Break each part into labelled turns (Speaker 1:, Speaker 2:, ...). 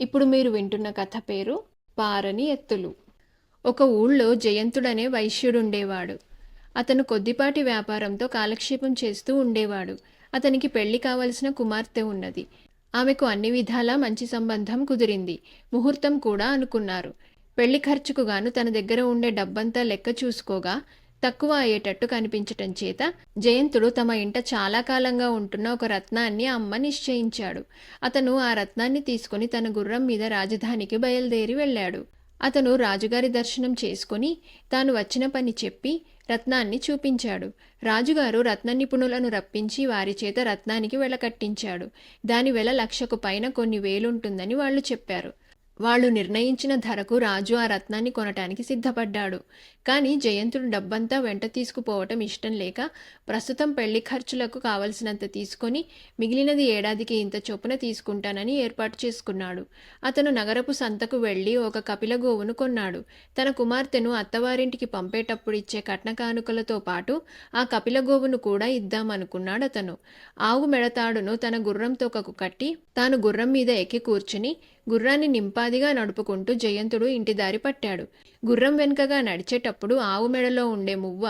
Speaker 1: ఇప్పుడు మీరు వింటున్న కథ పేరు పారని ఎత్తులు. ఒక ఊళ్ళో జయంతుడనే వైశ్యుడుండేవాడు. అతను కొద్దిపాటి వ్యాపారంతో కాలక్షేపం చేస్తూ ఉండేవాడు. అతనికి పెళ్లి కావలసిన కుమార్తె ఉన్నది. ఆమెకు అన్ని విధాలా మంచి సంబంధం కుదిరింది. ముహూర్తం కూడా అనుకున్నారు. పెళ్లి ఖర్చుకు గాను తన దగ్గర ఉండే డబ్బంతా లెక్క చూసుకోగా తక్కువ అయ్యేటట్టు కనిపించటం చేత జయంతుడు తమ ఇంట చాలా కాలంగా ఉంటున్న ఒక రత్నాన్ని అమ్మ నిశ్చయించాడు. అతను ఆ రత్నాన్ని తీసుకుని తన గుర్రం మీద రాజధానికి బయలుదేరి వెళ్ళాడు. అతను రాజుగారి దర్శనం చేసుకుని తాను వచ్చిన పని చెప్పి రత్నాన్ని చూపించాడు. రాజుగారు రత్న నిపుణులను రప్పించి వారి చేత రత్నానికి వెల కట్టించాడు. దాని వెల 1,00,000కు పైన కొన్ని వేలుంటుందని వాళ్ళు చెప్పారు. వాళ్ళు నిర్ణయించిన ధరకు రాజు ఆ రత్నాన్ని కొనటానికి సిద్ధపడ్డాడు. కానీ జయంతుడు డబ్బంతా వెంట తీసుకుపోవటం ఇష్టం లేక ప్రస్తుతం పెళ్లి ఖర్చులకు కావలసినంత తీసుకొని మిగిలినది ఏడాదికి ఇంత చొప్పున తీసుకుంటానని ఏర్పాటు చేసుకున్నాడు. అతను నగరపు సంతకు వెళ్ళి ఒక కపిల గోవును కొన్నాడు. తన కుమార్తెను అత్తవారింటికి పంపేటప్పుడు ఇచ్చే కట్న కానుకలతో పాటు ఆ కపిల గోవును కూడా ఇద్దామనుకున్నాడు అతను. ఆవు మెడతాడును తన గుర్రం తోకకు కట్టి తాను గుర్రం మీద ఎక్కి కూర్చుని గుర్రాన్ని నింపాదిగా నడుపుకుంటూ జయంతుడు ఇంటి దారి పట్టాడు. గుర్రం వెనుకగా నడిచేటప్పుడు ఆవు మెడలో ఉండే మువ్వ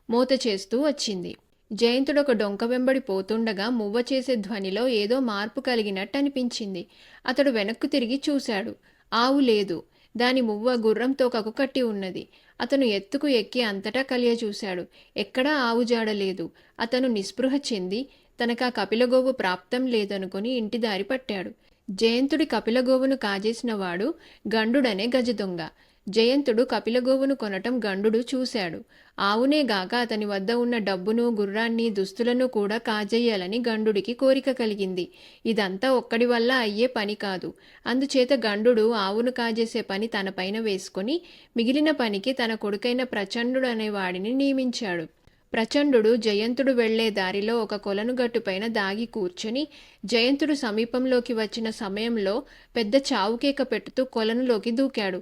Speaker 1: మోత చేస్తూ వచ్చింది. జయంతుడు ఒక డొంక వెంబడి పోతుండగా మువ్వ చేసే ధ్వనిలో ఏదో మార్పు కలిగినట్టు అనిపించింది. అతడు వెనక్కు తిరిగి చూశాడు. ఆవు లేదు. దాని మువ్వ గుర్రం తోకకు కట్టి ఉన్నది. అతను ఎత్తుకు ఎక్కి అంతటా కలియ చూశాడు. ఎక్కడా ఆవు జాడలేదు. అతను నిస్పృహ చెంది తనకా కపిలగోవు ప్రాప్తం లేదనుకుని ఇంటి దారి పట్టాడు. జయంతుడి కపిలగోవును కాజేసినవాడు గండుడనే గజదొంగ. జయంతుడు కపిలగోవును కొనటం గండుడు చూశాడు. ఆవునేగాక అతని వద్ద ఉన్న డబ్బును, గుర్రాన్ని, దుస్తులను కూడా కాజేయాలని గండుడికి కోరిక కలిగింది. ఇదంతా ఒక్కడి వల్ల అయ్యే పని కాదు. అందుచేత గండుడు ఆవును కాజేసే పని తనపైన వేసుకొని మిగిలిన పనికి తన కొడుకైన ప్రచండు అనేవాడిని నియమించాడు. ప్రచండు జయంతుడు వెళ్లే దారిలో ఒక కొలనుగట్టుపైన దాగి కూర్చొని జయంతుడు సమీపంలోకి వచ్చిన సమయంలో పెద్ద చావుకేక పెట్టుతూ కొలనులోకి దూకాడు.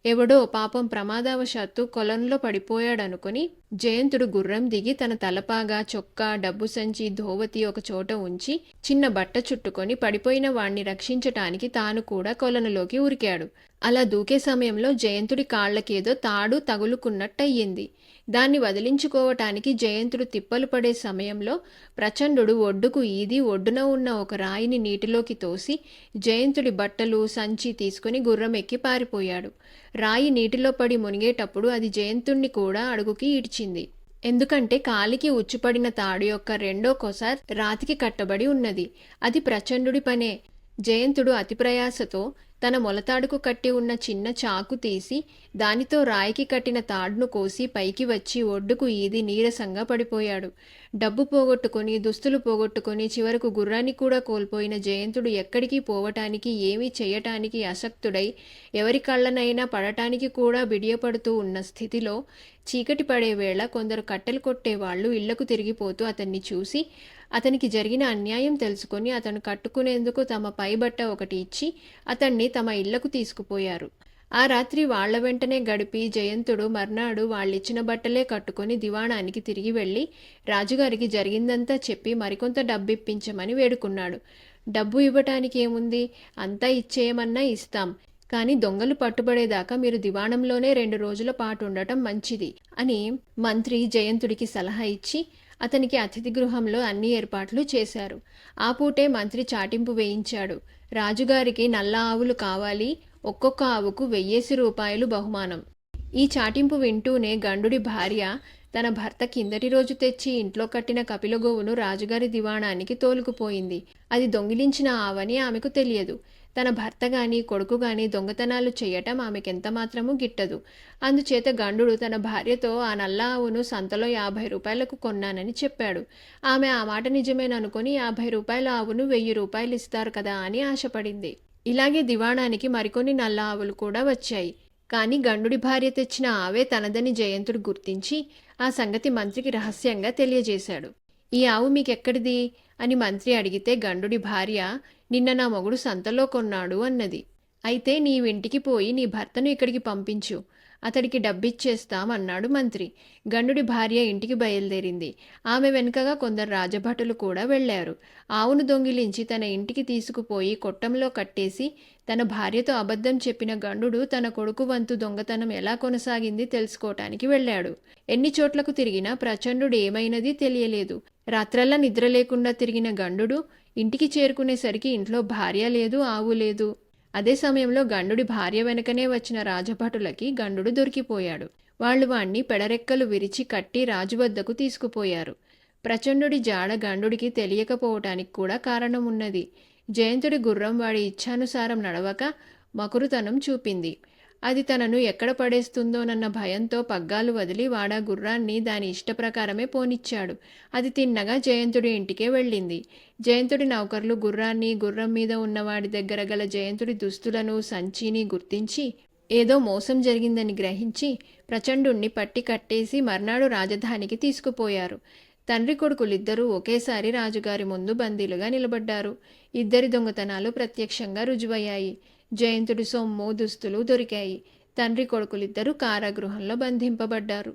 Speaker 1: ఎవడో పాపం ప్రమాదవశాత్తు కొలనులో పడిపోయాడనుకుని జయంతుడు గుర్రం దిగి తన తలపాగా, చొక్కా, డబ్బు సంచి, ధోవతి ఒక చోట ఉంచి చిన్న బట్ట చుట్టుకొని పడిపోయిన వాణ్ణి రక్షించటానికి తాను కూడా కొలనులోకి ఉరికాడు. అలా దూకే సమయంలో జయంతుడి కాళ్లకేదో తాడు తగులుకున్నట్టయింది. దాన్ని వదిలించుకోవటానికి జయంతుడు తిప్పలు పడే సమయంలో ప్రచండు ఒడ్డుకు ఈది ఒడ్డున ఉన్న ఒక రాయిని నీటిలోకి తోసి జయంతుడి బట్టలు, సంచి తీసుకుని గుర్రం ఎక్కి పారిపోయాడు. రాయి నీటిలో పడి మునిగేటప్పుడు అది జయంతుణ్ణి కూడా అడుగుకి ఈడ్చింది. ఎందుకంటే కాలికి ఉచ్చుపడిన తాడు యొక్క రెండో కొస రాతికి కట్టబడి ఉన్నది. అది ప్రచండుడి పనే. జయంతుడు అతి ప్రయాసతో తన మొలతాడుకు కట్టి ఉన్న చిన్న చాకు తీసి దానితో రాయికి కట్టిన తాడును కోసి పైకి వచ్చి ఒడ్డుకు ఈది నీరసంగా పడిపోయాడు. డబ్బు పోగొట్టుకొని, దుస్తులు పోగొట్టుకొని, చివరకు గుర్రాన్ని కూడా కోల్పోయిన జయంతుడు ఎక్కడికి పోవటానికి, ఏమీ చేయటానికి అసక్తుడై ఎవరి కళ్ళనైనా పడటానికి కూడా బిడియపడుతూ ఉన్న స్థితిలో చీకటి పడే వేళ కొందరు కట్టెలు కొట్టేవాళ్లు ఇళ్లకు తిరిగిపోతూ అతన్ని చూసి అతనికి జరిగిన అన్యాయం తెలుసుకొని అతను కట్టుకునేందుకు తమ పైబట్ట ఒకటి ఇచ్చి అతన్ని తమ ఇళ్లకు తీసుకుపోయారు. ఆ రాత్రి వాళ్ల వెంటనే గడిపి జయంతుడు మర్నాడు వాళ్ళిచ్చిన బట్టలే కట్టుకొని దివాణానికి తిరిగి వెళ్ళి రాజుగారికి జరిగిందంతా చెప్పి మరికొంత డబ్బిప్పించమని వేడుకున్నాడు. డబ్బు ఇవ్వటానికి ఏముంది, అంతా ఇచ్చేయమన్నా ఇస్తాం, కానీ దొంగలు పట్టుబడేదాకా మీరు దివాణంలోనే 2 రోజుల పాటు ఉండటం మంచిది అని మంత్రి జయంతుడికి సలహా ఇచ్చి అతనికి అతిథి గృహంలో అన్ని ఏర్పాట్లు చేశారు. ఆ పూటే మంత్రి చాటింపు వేయించాడు. రాజుగారికి నల్ల ఆవులు కావాలి, ఒక్కొక్క ఆవుకు 1000 రూపాయలు బహుమానం. ఈ చాటింపు వింటూనే గండుడి భార్య తన భర్త కిందటి రోజు తెచ్చి ఇంట్లో కట్టిన కపిలగోవును రాజుగారి దివాణానికి తోలుకుపోయింది. అది దొంగిలించిన ఆవని ఆమెకు తెలియదు. తన భర్త గాని కొడుకు గాని దొంగతనాలు చేయటం ఆమెకెంతమాత్రమూ గిట్టదు. అందుచేత గండుడు తన భార్యతో ఆ నల్ల ఆవును సంతలో 50 రూపాయలకు కొన్నానని చెప్పాడు. ఆమె ఆ మాట నిజమేననుకుని 50 రూపాయల ఆవును 1000 రూపాయలు ఇస్తారు కదా అని ఆశపడింది. ఇలాగే దివాణానికి మరికొన్ని నల్ల ఆవులు కూడా వచ్చాయి. కానీ గండుడి భార్య తెచ్చిన ఆవే తనదని జయంతుడు గుర్తించి ఆ సంగతి మంత్రికి రహస్యంగా తెలియజేశాడు. ఈ ఆవు మీకెక్కడిది అని మంత్రి అడిగితే గండుడి భార్య నిన్న నా మొగుడు సంతలో కొన్నాడు అన్నది. అయితే నీవింటికి పోయి నీ భర్తను ఇక్కడికి పంపించు. అతడికి డబ్బిచ్చేస్తాం అన్నాడు మంత్రి. గండుడి భార్య ఇంటికి బయలుదేరింది. ఆమె వెనుకగా కొందరు రాజభటులు కూడా వెళ్లారు. ఆవును దొంగిలించి తన ఇంటికి తీసుకుపోయి కొట్టంలో కట్టేసి తన భార్యతో అబద్ధం చెప్పిన గండుడు తన కొడుకు వంతు దొంగతనం ఎలా కొనసాగింది తెలుసుకోవటానికి వెళ్ళాడు. ఎన్ని చోట్లకు తిరిగినా ప్రచండుడు ఏమైనది తెలియలేదు. రాత్రల్లా నిద్ర లేకుండా తిరిగిన గండుడు ఇంటికి చేరుకునేసరికి ఇంట్లో భార్య లేదు, ఆవు లేదు. అదే సమయంలో గండుడి భార్య వెనకనే వచ్చిన రాజభటులకి గండుడు దొరికిపోయాడు. వాళ్ళు వాణ్ణి పెడరెక్కలు విరిచి కట్టి రాజు వద్దకు తీసుకుపోయారు. ప్రచండుడి జాడ గండుడికి తెలియకపోవటానికి కూడా కారణం ఉన్నది. జయంతుడి గుర్రం వాడి ఇచ్ఛానుసారం నడవక మకురుతనం చూపింది. అది తనను ఎక్కడ పడేస్తుందోనన్న భయంతో పగ్గాలు వదిలి వాడా గుర్రాన్ని దాని ఇష్టప్రకారమే పోనిచ్చాడు. అది తిన్నగా జయంతుడి ఇంటికే వెళ్ళింది. జయంతుడి నౌకర్లు గుర్రాన్ని, గుర్రం మీద ఉన్నవాడి దగ్గర గల జయంతుడి దుస్తులను, సంచిని గుర్తించి ఏదో మోసం జరిగిందని గ్రహించి ప్రచండుణ్ణి పట్టి కట్టేసి మర్నాడు రాజధానికి తీసుకుపోయారు. తండ్రి కొడుకులిద్దరూ ఒకేసారి రాజుగారి ముందు బందీలుగా నిలబడ్డారు. ఇద్దరి దొంగతనాలు ప్రత్యక్షంగా రుజువయ్యాయి. జయంతుడి సొమ్ము, దుస్తులు దొరికాయి. తండ్రి కొడుకులిద్దరూ కారాగృహంలో బంధింపబడ్డారు.